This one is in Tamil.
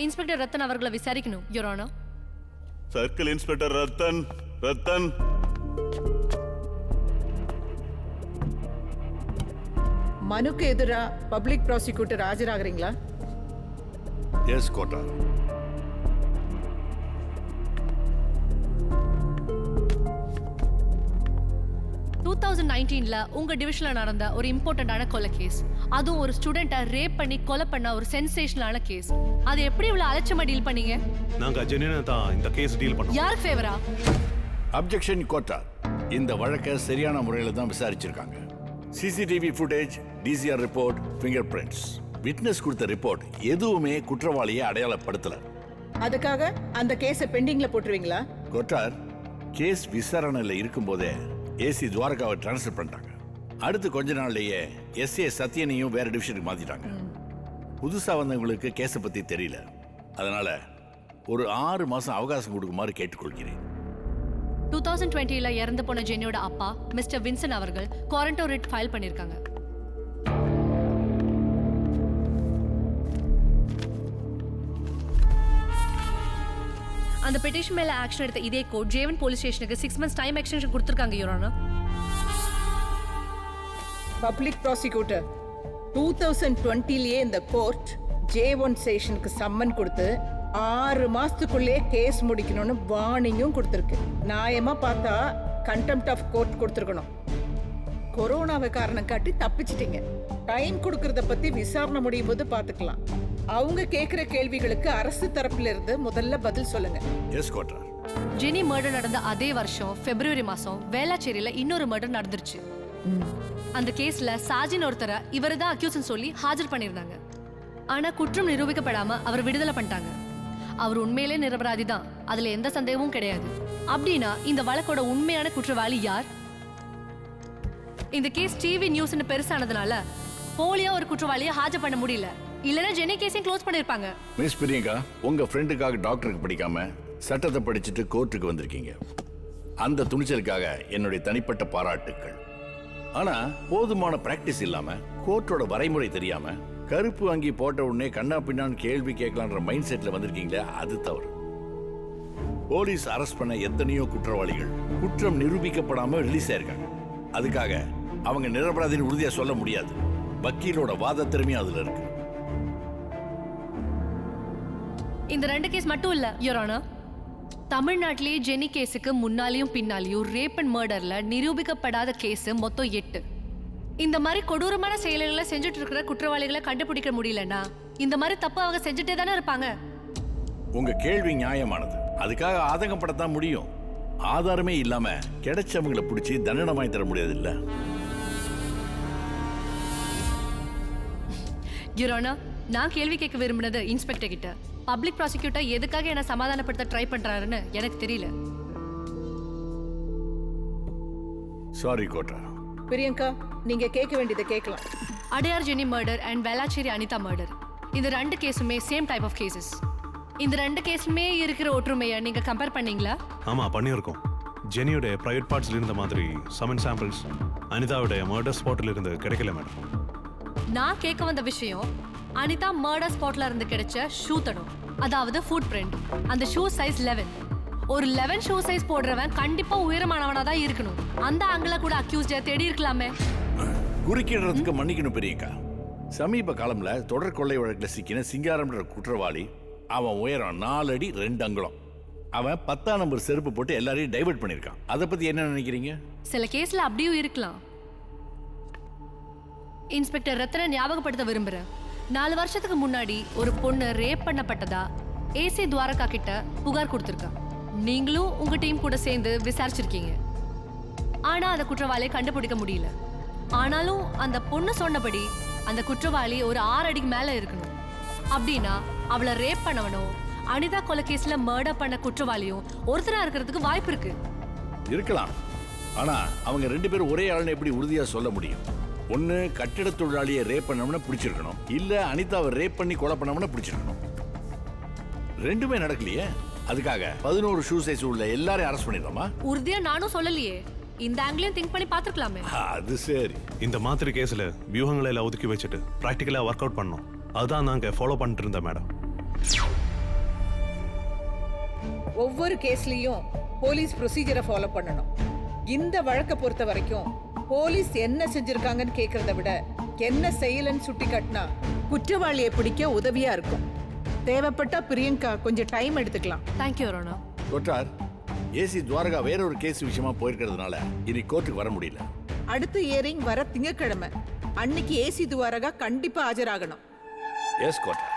இன்ஸ்பெக்டர் ரத்தன் அவர்களை விசாரிக்கணும் your honour. Circle inspector Rathan. மனுக்கு எதிரா பப்ளிக் ப்ராசிக்யூட்டர் ஆஜராகிறீங்களா? எஸ் கோட்டா. உங்க டிவிஷன்ல நடந்த ஒரு இம்பார்ட்டன்டான கொலை கேஸ், அதுவும் ஒரு ஸ்டூடெண்ட்டை ரேப் பண்ணி கொலை பண்ண ஒரு சென்சேஷனலான கேஸ். அது எப்படி இவ்வளவு அலட்சியமா டீல் பண்ணீங்க? நாங்க ஜெனினா தான் இந்த கேஸ் டீல் பண்ணோம். யாருக்கு ஃபேவரா? Objection quota. இந்த வழக்கை சரியான முறையில் தான் விசாரிச்சிருக்காங்க. CCTV footage, TCR report, finger prints, witness கொடுத்த ரிப்போர்ட் எதுவுமே குற்றவாளியை அடையாளப்படுத்தல. அதுக்காக அந்த கேஸை பெண்டிங்ல போட்டுருவீங்களா? கோட்டார், கேஸ் விசாரணையில் இருக்கும்போதே ஏசி துவாரகாவை டிரான்ஸ்ஃபர் பண்ணிட்டாங்க. அடுத்து கொஞ்ச நாள்லயே எஸ்ஏ சத்யனையும் வேற டிவிஷனுக்கு மாத்திட்டாங்க. புதுசா வந்தவங்களுக்கு கேஸை பத்தி தெரியல. அதனால ஒரு 6 மாசம் அவகாசம் கொடுக்குமாறு கேட்டுக்கொள்கிறேன். 2020 இறந்து போன ஜெனியோட அப்பா மிஸ்டர் வின்சன் அவர்கள் குவாரண்டோ ரிட் ஃபைல் பண்ணிருக்காங்க. அந்த பெட்டிஷன் மேல ஆக்ஷன் எடுத்த இதே கோர்ட் ஜேவன் போலீஸ் ஸ்டேஷனுக்கு 6 months டைம் எக்ஸ்டென்ஷன் கொடுத்திருக்காங்க யுவர் ஆனர். பப்ளிக் ப்ராசிக்யூட்டர் 2020லயே இந்த கோர்ட் J1 ஸ்டேஷனுக்கு சம்மன் கொடுத்து 6 மாசத்துக்குள்ளே கேஸ் முடிக்கணும்னு வார்னிங்கும் கொடுத்துருக்கு. நியாயமா பார்த்தா கண்டெம்ட் ஆஃப் கோர்ட் கொடுத்துருக்கணும். கொரோனாவை காரணம் காட்டி தப்பிச்சிட்டீங்க. டைம் கொடுக்கறத பத்தி விசாரணை முடியும் போது பாத்துக்கலாம். அவங்க கேட்கிற கேள்விகளுக்கு அரசு தரப்புல இருந்து முதல்ல பதில் சொல்லுங்க. எஸ் கோட்டார். ஜெனி மர்டர் நடந்த அதே வருஷம் பிப்ரவரி மாசம் வேளாச்சேரியில இன்னொரு மர்டர் நடந்துருச்சு. அந்த கேஸ்ல சாஜின் ஒருத்தரை இவரு தான் அக்யூஸ்னு சொல்லி ஹாஜர் பண்ணிருந்தாங்க. ஆனா குற்றம் நிரூபிக்கப்படாம அவர் விடுதலை பண்ணிட்டாங்க. அவர் உண்மையிலே நிரபராதி தான், அதுல எந்த சந்தேகமும் கிடையாது. அப்படின்னா இந்த வழக்கோட உண்மையான குற்றவாளி யார்? இந்த கேஸ் டிவி நியூஸ்னு பெருசானதுனால போலியா ஒரு குற்றவாளியை ஹாஜர் பண்ண முடியல. இல்லனா ஜெனி கேஸையும் க்ளோஸ் பண்ணிருப்பாங்க. மிஸ் பிரியங்கா, உங்க ஃப்ரெண்டுக்காக டாக்டருக்கு படிக்காம சட்டத்தை படிச்சுட்டு கோர்ட்டுக்கு வந்திருக்கீங்க. அந்த துணிச்சலுக்காக என்னுடைய தனிப்பட்ட பாராட்டுக்கள். ஆனா போதுமான பிராக்டிஸ் இல்லாம, கோர்ட்டோட வரைமுறை தெரியாம, கருப்பு வாங்கி போட்ட உடனே கண்ணா பின்னான்னு கேள்வி கேட்கலான்ற மைண்ட் செட்ல வந்திருக்கீங்களே, அது தவறு. போலீஸ் அரெஸ்ட் பண்ண எத்தனையோ குற்றவாளிகள் குற்றம் நிரூபிக்கப்படாம ரிலீஸ் ஆயிருக்காங்க. அதுக்காக அவங்க நிரபராதின்னு உறுதியா சொல்ல முடியாது. வக்கீலோட வாத திறமையும் அதுல இருக்கு. இந்த 2 கேஸ் மட்டும் இல்ல யுவர் ஆனர். தமிழ்நாட்டிலேயே ஜெனி கேஸுக்கு முன்னாலையும் பின்னாலையும் ரேப் அண்ட் மர்டர்ல நிரூபிக்கப்படாத கேஸ் மொத்தம் 8. இந்த மாதிரி கொடூரமான செயல்களை செஞ்சுட்டு இருக்கிற குற்றவாளிகளை கண்டுபிடிக்க முடியலன்னா இந்த மாதிரி தப்பு அவங்க செஞ்சுட்டே தானே இருப்பாங்க. உங்க கேள்வி நியாயமானது. அதுக்காக ஆதங்கப்படத்தான் முடியும். ஆதாரமே இல்லாம கிடைச்சவங்களை பிடிச்சி தண்டனை வாங்கி தர முடியாது இல்ல. யுவர் ஆனர், நான் கேள்வி கேட்க விரும்பினது இன்ஸ்பெக்டர் கிட்ட. பப்ளிக் ப்ராசிக்யூட்டர் எதுக்காக என்ன சமாதானப்படுத்த ட்ரை பண்றாருன்னு எனக்கு தெரியல. Sorry quota. பிரியங்கா, நீங்க கேட்க வேண்டியதை கேட்கலாம். Adyar Jenny murder and Velachery Anitha murder, இந்த 2 கேஸுமே சேம் டைப் ஆஃப் கேசஸ். இந்த 2 கேஸுமே இருக்கிற ஒற்றுமையை நீங்க கம்பேர் பண்ணீங்களா? ஆமா, பண்ணியிருக்கோம். ஜெனியோட பிரைவேட் பார்ட்ஸ்ல இருந்த மாதிரி சமன் சாம்பிள்ஸ் அனிதாவோட மர்டர் ஸ்பாட்ல இருந்து கிடைக்கல மேடம். நான் கேட்க வந்த விஷயம், அனிதா மர்டர் ஸ்பாட்ல இருந்து கிடைச்ச ஷூ தடம், அதாவது ஃபுட் பிரிண்ட். அந்த ஷூ சைஸ் 11. ஒரு 11 ஷூ சைஸ் போடுறவன் கண்டிப்பா உயரமானவனா தான் இருக்கணும். அந்த ஆங்கில கூட அக்யூஸ்ட தேடி இருக்கலாமே. குறுக்கிடுறதுக்கு மன்னிக்கணும் பிரியங்கா. சமீப காலம்ல தொடர் கொள்ளை வழக்கில் சிக்கின சிங்காரம்ன்ற குற்றவாளி, அவன் உயரம் 4 அடி 2 அங்குலம். அவன் 10ஆம் நம்பர் செருப்பு போட்டு எல்லாரையும் டைவர்ட் பண்ணிருக்கான். அதை பத்தி என்ன நினைக்கிறீங்க? சில கேஸ்ல அப்படியும் இருக்கலாம். இன்ஸ்பெக்டர் ரத்ன ஞாபகப்படுத்த விரும்புறேன், 4 வருஷத்துக்கு முன்னாடி ஒரு பொண்ணு ரேப் பண்ணப்பட்டதா ஏசி துவாரகா கிட்ட புகார் கொடுத்திருக்கா. நீங்களும் உங்க டீம் கூட சேர்ந்து விசாரிச்சிருக்கீங்க. ஆனா அந்த குற்றவாளியை கண்டுபிடிக்க முடியல. ஆனாலும் அந்த பொண்ணு சொன்னபடி அந்த குற்றவாளி ஒரு 6 அடிக்கு மேல இருக்கணும். அப்படின்னா அவளை ரேப் பண்ணவனோ அனிதா கொலை கேஸ்ல மர்டர் பண்ண குற்றவாளியும் ஒருத்தரா இருக்கிறதுக்கு வாய்ப்பு இருக்கு. இருக்கலாம். ஆனா அவங்க 2 பேரும் ஒரே ஆளுன்னு எப்படி உறுதியா சொல்ல முடியும்? ஒன்னு கட்டிட தொழிலாளியை ரேப் பண்ணவன பிடிச்சிருக்கணும், இல்ல அனிதாவை ரேப் பண்ணி கொலை பண்ணவன பிடிச்சிருக்கணும். 2மே நடக்கலையே. அதுக்காக 11 ஷூ சைஸ் உள்ள எல்லாரையும் அரெஸ்ட் பண்ணிடலாமா? உறுதியா நானும் சொல்லலையே. இந்த ஆங்கிளையும் திங்க் பண்ணி பார்த்துக்கலாமே. அது சரி. இந்த மாதிரி கேஸ்ல வியூகங்களை எல்லாம் ஒதுக்கி வச்சுட்டு பிராக்டிக்கலா ஒர்க் அவுட் பண்ணோம். அதுதான் நாங்க ஃபாலோ பண்ணிட்டு இருந்தோம் மேடம். ஒவ்வொரு கேஸ்லயும் போலீஸ் ப்ரொசீஜரை ஃபாலோ பண்ணணும். இந்த வழக்கை பொறுத்த வரைக்கும் போலீஸ் என்ன செஞ்சிருக்காங்கன்னு கேட்கறத விட என்ன செய்யலன்னு சுட்டி காட்டினா குற்றவாளியை பிடிக்க உதவியா இருக்கும். தேவைப்பட்டா பிரியங்கா கொஞ்சம் டைம் எடுத்துக்கலாம். தேங்க்யூ ரோனா. கோட்டார், ஏசி துவாரகா வேற ஒரு கேஸ் விஷயமா போயிருக்கிறதுனால இனி கோர்ட்டுக்கு வர முடியல. அடுத்த இயரிங் வர திங்கட்கிழமை அன்னைக்கு ஏசி துவாரகா கண்டிப்பா ஆஜராகணும். எஸ் கோட்டார்.